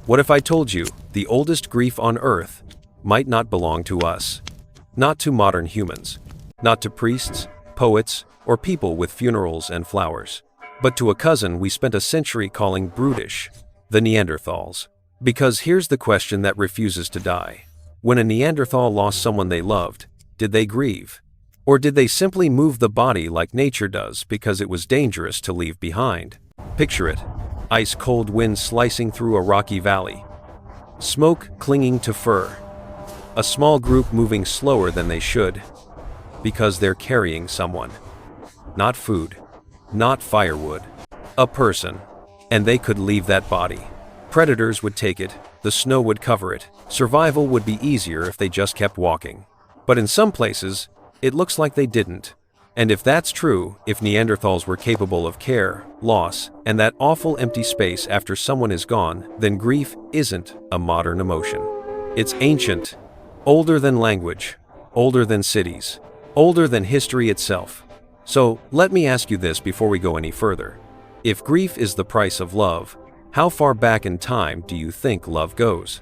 What if I told you the oldest grief on Earth might not belong to us? Not to modern humans, not to priests, poets, or people with funerals and flowers, but to a cousin we spent a century calling brutish, the Neanderthals. Because here's the question that refuses to die. When a Neanderthal lost someone they loved, did they grieve? Or did they simply move the body like nature does because it was dangerous to leave behind? Picture it. Ice-cold wind slicing through a rocky valley. Smoke clinging to fur. A small group moving slower than they should because they're carrying someone. Not food, not firewood, a person. And they could leave that body. Predators would take it, the snow would cover it, survival would be easier if they just kept walking. But in some places, it looks like they didn't. And if that's true, if Neanderthals were capable of care, loss, and that awful empty space after someone is gone, then grief isn't a modern emotion. It's ancient, older than language, older than cities, older than history itself. So, let me ask you this before we go any further. If grief is the price of love, how far back in time do you think love goes?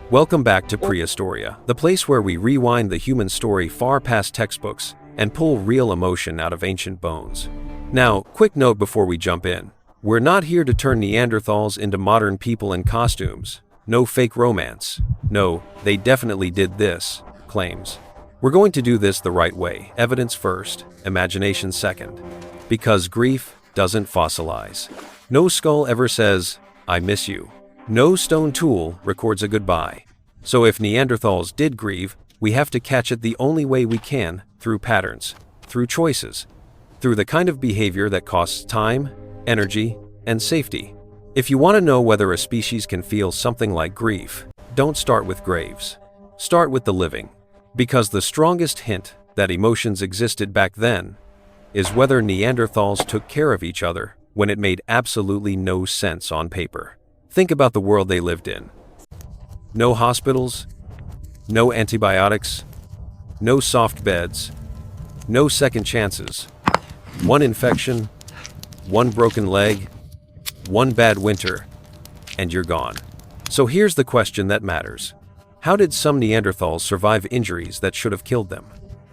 Welcome back to Prehistoria, the place where we rewind the human story far past textbooks and pull real emotion out of ancient bones. Now, quick note before we jump in. We're not here to turn Neanderthals into modern people in costumes. No fake romance. No, they definitely did this, claims. We're going to do this the right way, evidence first, imagination second. Because grief doesn't fossilize. No skull ever says, "I miss you." No stone tool records a goodbye. So if Neanderthals did grieve, we have to catch it the only way we can, through patterns, through choices, through the kind of behavior that costs time, energy, and safety. If you want to know whether a species can feel something like grief, don't start with graves. Start with the living. Because the strongest hint that emotions existed back then is whether Neanderthals took care of each other when it made absolutely no sense on paper. Think about the world they lived in. No hospitals, no antibiotics, no soft beds, no second chances. One infection, one broken leg, one bad winter, and you're gone. So here's the question that matters. How did some Neanderthals survive injuries that should have killed them?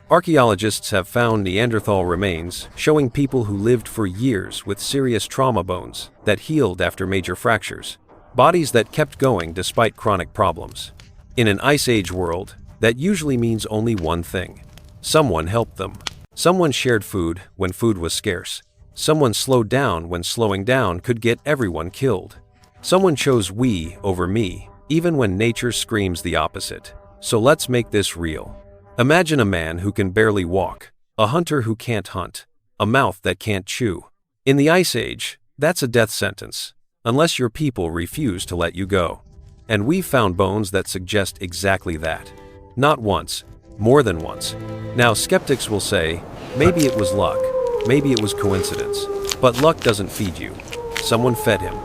Archaeologists have found Neanderthal remains showing people who lived for years with serious trauma bones that healed after major fractures. Bodies that kept going despite chronic problems. In an Ice Age world, that usually means only one thing. Someone helped them. Someone shared food when food was scarce. Someone slowed down when slowing down could get everyone killed. Someone chose we over me, even when nature screams the opposite. So let's make this real. Imagine a man who can barely walk, a hunter who can't hunt, a mouth that can't chew. In the Ice Age, that's a death sentence, unless your people refuse to let you go. And we've found bones that suggest exactly that. Not once, more than once. Now skeptics will say, maybe it was luck, maybe it was coincidence. But luck doesn't feed you. Someone fed him.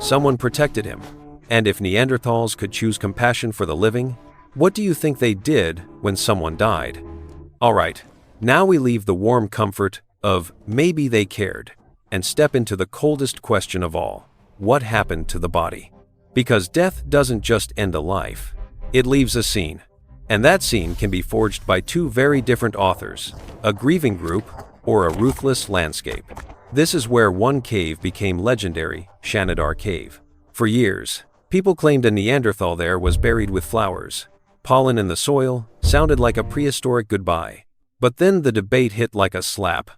Someone protected him. And if Neanderthals could choose compassion for the living, what do you think they did when someone died? Alright, now we leave the warm comfort of maybe they cared and step into the coldest question of all. What happened to the body? Because death doesn't just end a life, it leaves a scene. And that scene can be forged by two very different authors, a grieving group or a ruthless landscape. This is where one cave became legendary, Shanidar Cave. For years, people claimed a Neanderthal there was buried with flowers. Pollen in the soil sounded like a prehistoric goodbye. But then the debate hit like a slap.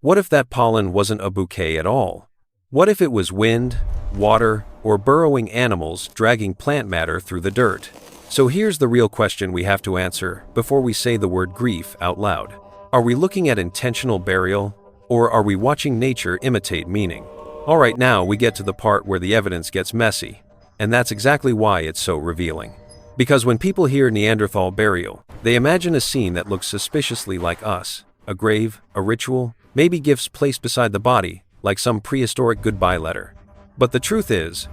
What if that pollen wasn't a bouquet at all? What if it was wind, water, or burrowing animals dragging plant matter through the dirt? So here's the real question we have to answer before we say the word grief out loud. Are we looking at intentional burial, or are we watching nature imitate meaning? Alright, now we get to the part where the evidence gets messy, and that's exactly why it's so revealing. Because when people hear Neanderthal burial, they imagine a scene that looks suspiciously like us. A grave, a ritual, maybe gifts placed beside the body, like some prehistoric goodbye letter. But the truth is,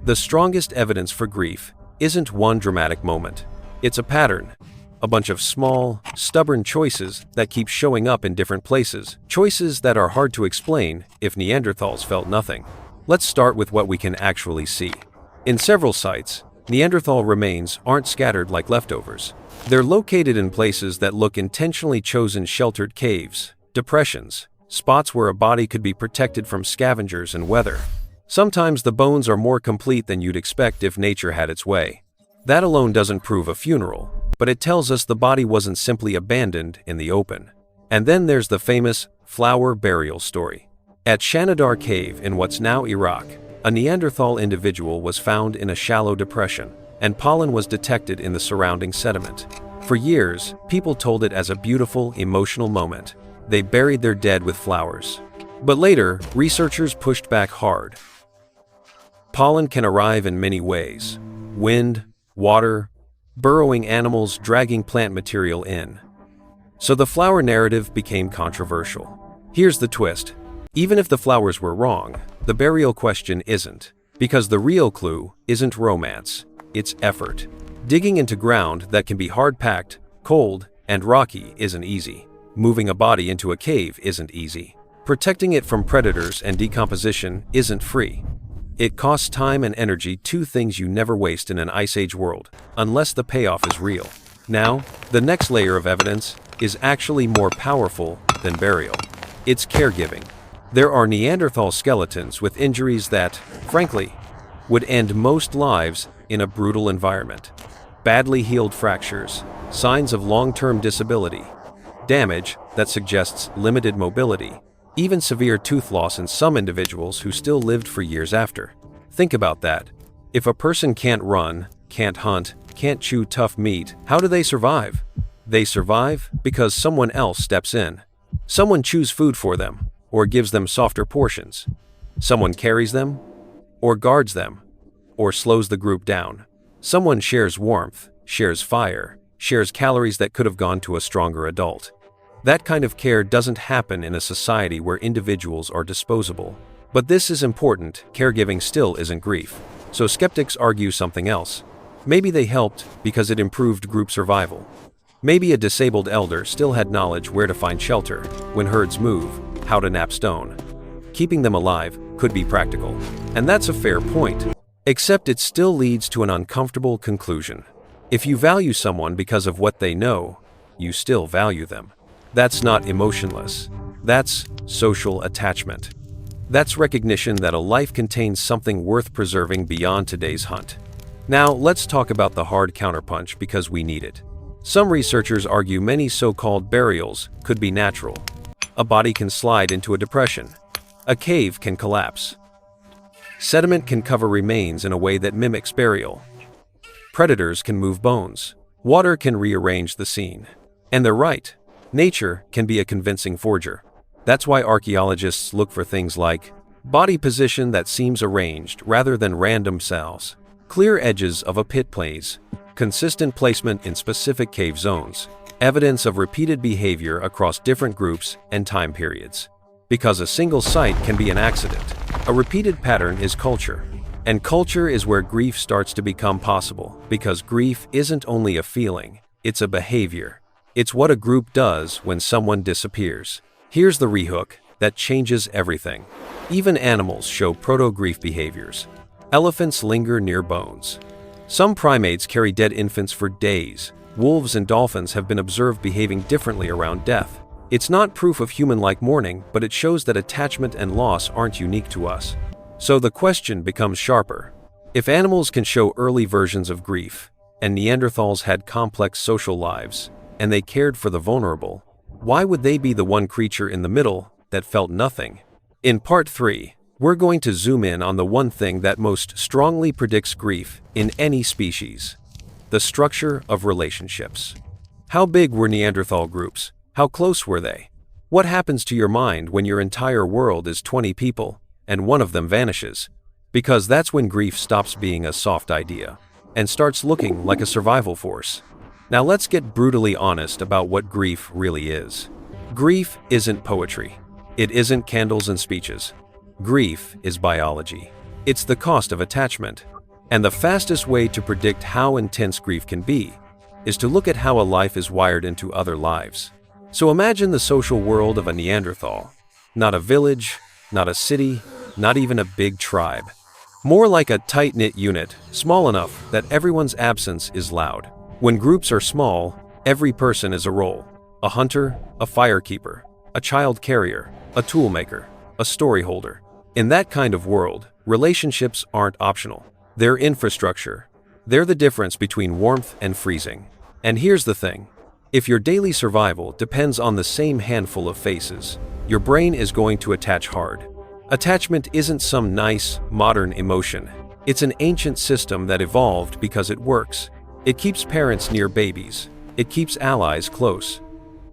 the strongest evidence for grief isn't one dramatic moment. It's a pattern. A bunch of small, stubborn choices that keep showing up in different places. Choices that are hard to explain if Neanderthals felt nothing. Let's start with what we can actually see. In several sites, Neanderthal remains aren't scattered like leftovers. They're located in places that look intentionally chosen: sheltered caves, depressions, spots where a body could be protected from scavengers and weather. Sometimes the bones are more complete than you'd expect if nature had its way. That alone doesn't prove a funeral, but it tells us the body wasn't simply abandoned in the open. And then there's the famous flower burial story. At Shanidar Cave in what's now Iraq, a Neanderthal individual was found in a shallow depression, and pollen was detected in the surrounding sediment. For years, people told it as a beautiful, emotional moment. They buried their dead with flowers. But later, researchers pushed back hard. Pollen can arrive in many ways: wind, water, burrowing animals dragging plant material in. So the flower narrative became controversial. Here's the twist. Even if the flowers were wrong, the burial question isn't. Because the real clue isn't romance, it's effort. Digging into ground that can be hard-packed, cold, and rocky isn't easy. Moving a body into a cave isn't easy. Protecting it from predators and decomposition isn't free. It costs time and energy, two things you never waste in an Ice Age world, unless the payoff is real. Now, the next layer of evidence is actually more powerful than burial. It's caregiving. There are Neanderthal skeletons with injuries that, frankly, would end most lives in a brutal environment. Badly healed fractures, signs of long-term disability, damage that suggests limited mobility, even severe tooth loss in some individuals who still lived for years after. Think about that. If a person can't run, can't hunt, can't chew tough meat, how do they survive? They survive because someone else steps in. Someone chews food for them, or gives them softer portions. Someone carries them, or guards them, or slows the group down. Someone shares warmth, shares fire, shares calories that could have gone to a stronger adult. That kind of care doesn't happen in a society where individuals are disposable. But this is important: caregiving still isn't grief. So skeptics argue something else. Maybe they helped because it improved group survival. Maybe a disabled elder still had knowledge where to find shelter when herds move, how to nap stone. Keeping them alive could be practical. And that's a fair point. Except it still leads to an uncomfortable conclusion. If you value someone because of what they know, you still value them. That's not emotionless. That's social attachment. That's recognition that a life contains something worth preserving beyond today's hunt. Now, let's talk about the hard counterpunch because we need it. Some researchers argue many so-called burials could be natural. A body can slide into a depression. A cave can collapse. Sediment can cover remains in a way that mimics burial. Predators can move bones. Water can rearrange the scene. And they're right. Nature can be a convincing forger. That's why archaeologists look for things like body position that seems arranged rather than random cells, clear edges of a pit place, consistent placement in specific cave zones, evidence of repeated behavior across different groups and time periods. Because a single site can be an accident, a repeated pattern is culture. And culture is where grief starts to become possible, because grief isn't only a feeling, it's a behavior. It's what a group does when someone disappears. Here's the rehook that changes everything. Even animals show proto-grief behaviors. Elephants linger near bones. Some primates carry dead infants for days. Wolves and dolphins have been observed behaving differently around death. It's not proof of human-like mourning, but it shows that attachment and loss aren't unique to us. So the question becomes sharper. If animals can show early versions of grief, and Neanderthals had complex social lives, and they cared for the vulnerable, why would they be the one creature in the middle that felt nothing? In part 3, we're going to zoom in on the one thing that most strongly predicts grief in any species: the structure of relationships. How big were Neanderthal groups? How close were they? What happens to your mind when your entire world is 20 people, and one of them vanishes? Because that's when grief stops being a soft idea, and starts looking like a survival force. Now let's get brutally honest about what grief really is. Grief isn't poetry. It isn't candles and speeches. Grief is biology. It's the cost of attachment. And the fastest way to predict how intense grief can be is to look at how a life is wired into other lives. So imagine the social world of a Neanderthal. Not a village, not a city, not even a big tribe. More like a tight-knit unit, small enough that everyone's absence is loud. When groups are small, every person is a role. A hunter, a firekeeper, a child carrier, a toolmaker, a story holder. In that kind of world, relationships aren't optional. They're infrastructure. They're the difference between warmth and freezing. And here's the thing. If your daily survival depends on the same handful of faces, your brain is going to attach hard. Attachment isn't some nice, modern emotion. It's an ancient system that evolved because it works. It keeps parents near babies. It keeps allies close.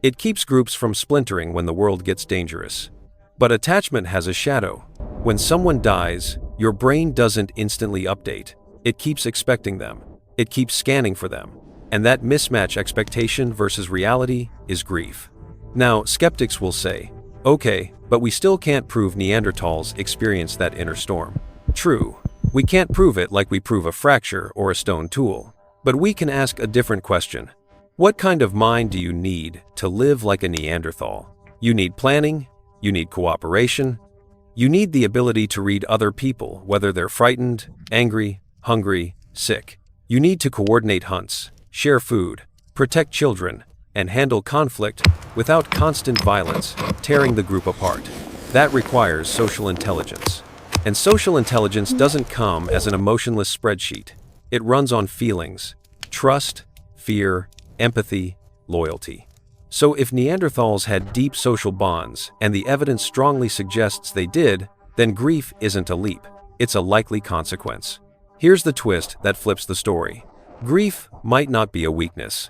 It keeps groups from splintering when the world gets dangerous. But attachment has a shadow. When someone dies, your brain doesn't instantly update. It keeps expecting them. It keeps scanning for them. And that mismatch, expectation versus reality, is grief. Now, skeptics will say, okay, but we still can't prove Neanderthals experienced that inner storm. True, we can't prove it like we prove a fracture or a stone tool. But we can ask a different question. What kind of mind do you need to live like a Neanderthal? You need planning, you need cooperation, you need the ability to read other people, whether they're frightened, angry, hungry, sick. You need to coordinate hunts, share food, protect children, and handle conflict without constant violence tearing the group apart. That requires social intelligence. And social intelligence doesn't come as an emotionless spreadsheet. It runs on feelings, trust, fear, empathy, loyalty. So if Neanderthals had deep social bonds, and the evidence strongly suggests they did, then grief isn't a leap. It's a likely consequence. Here's the twist that flips the story. Grief might not be a weakness.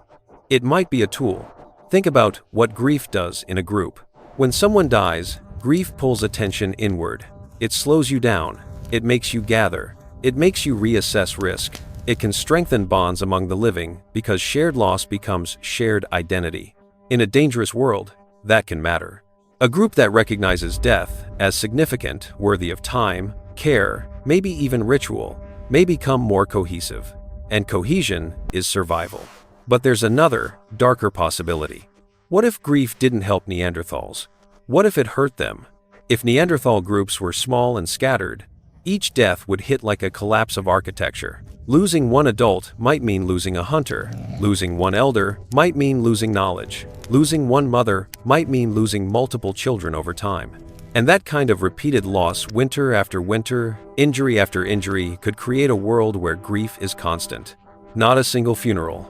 It might be a tool. Think about what grief does in a group. When someone dies, grief pulls attention inward. It slows you down. It makes you gather. It makes you reassess risk. It can strengthen bonds among the living because shared loss becomes shared identity. In a dangerous world, that can matter. A group that recognizes death as significant, worthy of time, care, maybe even ritual, may become more cohesive. And cohesion is survival. But there's another, darker possibility. What if grief didn't help Neanderthals? What if it hurt them? If Neanderthal groups were small and scattered, each death would hit like a collapse of architecture. Losing one adult might mean losing a hunter. Losing one elder might mean losing knowledge. Losing one mother might mean losing multiple children over time. And that kind of repeated loss, winter after winter, injury after injury, could create a world where grief is constant. Not a single funeral,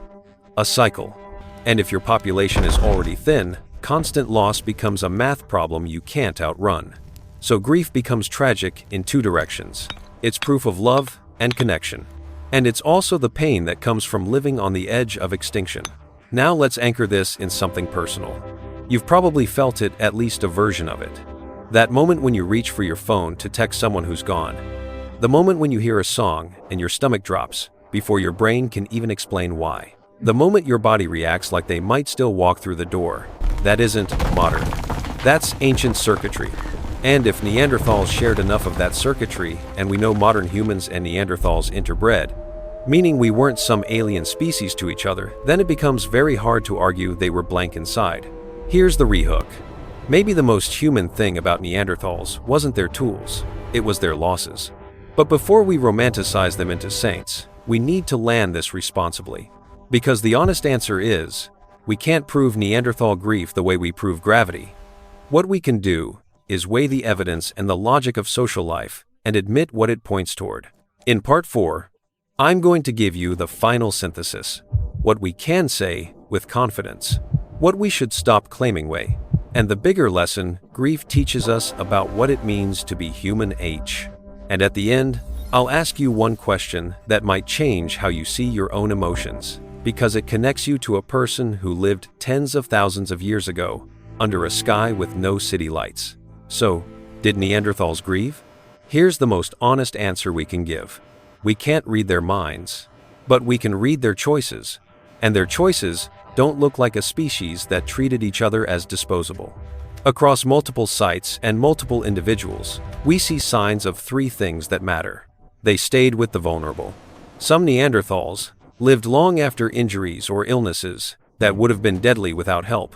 a cycle. And if your population is already thin, constant loss becomes a math problem you can't outrun. So grief becomes tragic in two directions. It's proof of love and connection. And it's also the pain that comes from living on the edge of extinction. Now let's anchor this in something personal. You've probably felt it, at least a version of it. That moment when you reach for your phone to text someone who's gone. The moment when you hear a song and your stomach drops before your brain can even explain why. The moment your body reacts like they might still walk through the door. That isn't modern. That's ancient circuitry. And if Neanderthals shared enough of that circuitry, and we know modern humans and Neanderthals interbred, meaning we weren't some alien species to each other, then it becomes very hard to argue they were blank inside. Here's the rehook. Maybe the most human thing about Neanderthals wasn't their tools, it was their losses. But before we romanticize them into saints, we need to land this responsibly. Because the honest answer is, we can't prove Neanderthal grief the way we prove gravity. What we can do is weigh the evidence and the logic of social life and admit what it points toward. In part 4, I'm going to give you the final synthesis. What we can say with confidence. What we should stop claiming way. And the bigger lesson, grief teaches us about what it means to be human H. And at the end, I'll ask you one question that might change how you see your own emotions, because it connects you to a person who lived tens of thousands of years ago, under a sky with no city lights. So, did Neanderthals grieve? Here's the most honest answer we can give. We can't read their minds, but we can read their choices. And their choices don't look like a species that treated each other as disposable. Across multiple sites and multiple individuals, we see signs of three things that matter. They stayed with the vulnerable. Some Neanderthals lived long after injuries or illnesses that would have been deadly without help.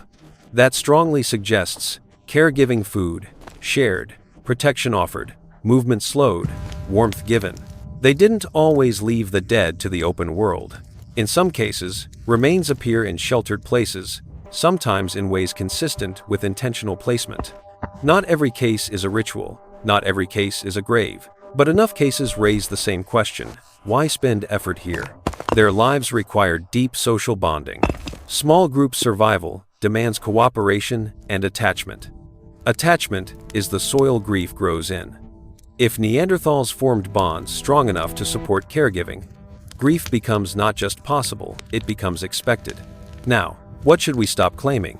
That strongly suggests caregiving, food shared, protection offered, movement slowed, warmth given. They didn't always leave the dead to the open world. In some cases, remains appear in sheltered places, sometimes in ways consistent with intentional placement. Not every case is a ritual, not every case is a grave, but enough cases raise the same question: why spend effort here? Their lives require deep social bonding. Small group survival demands cooperation and attachment. Attachment is the soil grief grows in. If Neanderthals formed bonds strong enough to support caregiving, grief becomes not just possible, it becomes expected. Now, what should we stop claiming?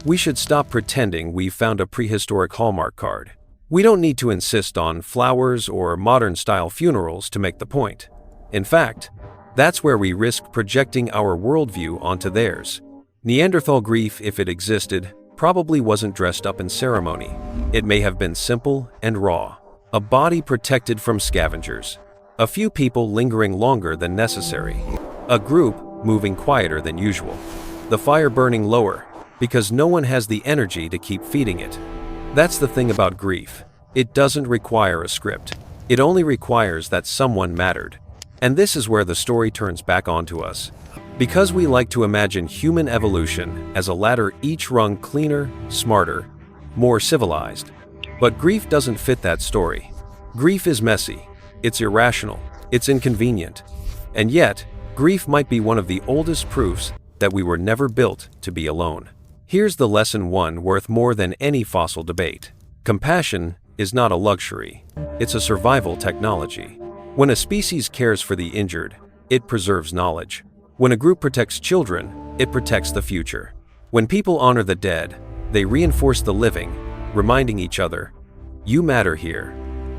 We should stop pretending we've found a prehistoric Hallmark card. We don't need to insist on flowers or modern-style funerals to make the point. In fact, that's where we risk projecting our worldview onto theirs. Neanderthal grief, if it existed, probably wasn't dressed up in ceremony. It may have been simple and raw. A body protected from scavengers. A few people lingering longer than necessary. A group moving quieter than usual. The fire burning lower, because no one has the energy to keep feeding it. That's the thing about grief. It doesn't require a script. It only requires that someone mattered. And this is where the story turns back onto us. Because we like to imagine human evolution as a ladder each rung cleaner, smarter, more civilized. But grief doesn't fit that story. Grief is messy. It's irrational. It's inconvenient. And yet, grief might be one of the oldest proofs that we were never built to be alone. Here's the lesson one worth more than any fossil debate. Compassion is not a luxury. It's a survival technology. When a species cares for the injured, it preserves knowledge. When a group protects children, it protects the future. When people honor the dead, they reinforce the living, reminding each other, you matter here.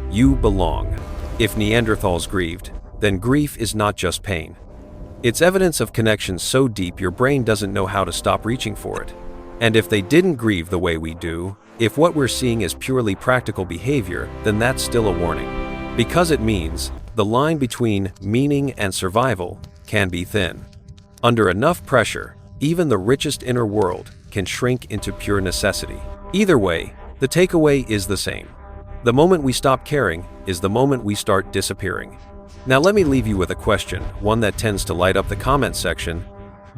You belong. If Neanderthals grieved, then grief is not just pain. It's evidence of connection so deep your brain doesn't know how to stop reaching for it. And if they didn't grieve the way we do, if what we're seeing is purely practical behavior, then that's still a warning. Because it means the line between meaning and survival can be thin. Under enough pressure, even the richest inner world can shrink into pure necessity. Either way, the takeaway is the same. The moment we stop caring is the moment we start disappearing. Now let me leave you with a question, one that tends to light up the comment section,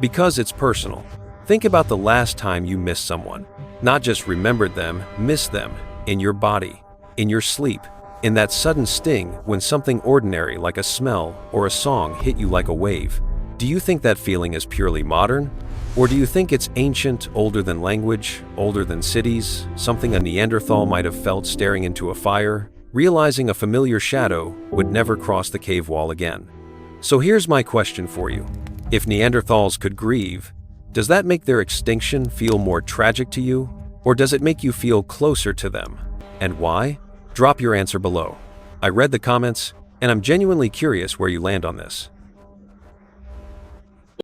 because it's personal. Think about the last time you missed someone. Not just remembered them, missed them, in your body, in your sleep, in that sudden sting when something ordinary like a smell or a song hit you like a wave. Do you think that feeling is purely modern? Or do you think it's ancient, older than language, older than cities, something a Neanderthal might have felt staring into a fire, realizing a familiar shadow would never cross the cave wall again? So here's my question for you. If Neanderthals could grieve, does that make their extinction feel more tragic to you? Or does it make you feel closer to them? And why? Drop your answer below. I read the comments, and I'm genuinely curious where you land on this.